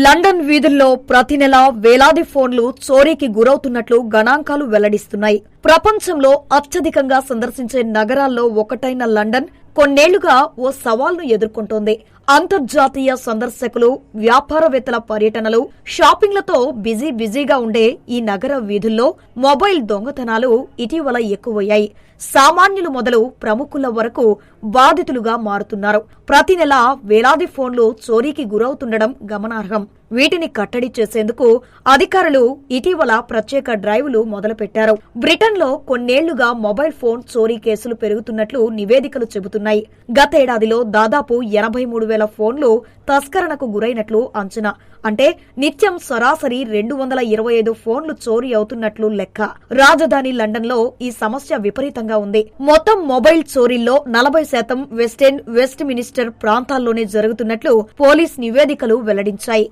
London వీధుల్లో ప్రతి నెల వేలాది ఫోన్లు చోరీకి గురవుతున్నట్లు గణాంకాలు వెల్లడిస్తున్నాయి. ప్రపంచంలో అత్యధికంగా సందర్శించే నగరాల్లో ఒకటైన లండన్ కొన్నేళ్లుగా ఓ సవాల్ను ఎదుర్కొంటోంది. అంతర్జాతీయ సందర్శకులు, వ్యాపారవేత్తల పర్యటనలు, షాపింగ్లతో బిజీగా ఉండే ఈ నగర వీధుల్లో మొబైల్ దొంగతనాలు ఇటీవల ఎక్కువయ్యాయి. సామాన్యులు మొదలు ప్రముఖుల వరకు బాధితులుగా మారుతున్నారు. ప్రతి నెల వేలాది ఫోన్లు చోరీకి గురవుతుండడం గమనార్హం. వీటిని కట్టడి చేసేందుకు అధికారులు ఇటీవల ప్రత్యేక డ్రైవ్లు మొదలుపెట్టారు. బ్రిటన్లో కొన్నేళ్లుగా మొబైల్ ఫోన్ చోరీ కేసులు పెరుగుతున్నట్లు నివేదికలు చెబుతున్నాయి. గతేడాదిలో దాదాపు 83,000 ఫోన్లు తస్కరణకు గురైనట్లు అంచనా. అంటే నిత్యం సరాసరి 225 ఫోన్లు చోరీ అవుతున్నట్లు లెక్క. రాజధాని లండన్లో ఈ సమస్య విపరీతంగా ఉంది. మొత్తం మొబైల్ చోరీల్లో 40% వెస్ట్ మినిస్టర్ ప్రాంతాల్లోనే జరుగుతున్నట్లు పోలీస్ నివేదికలు వెల్లడించాయి.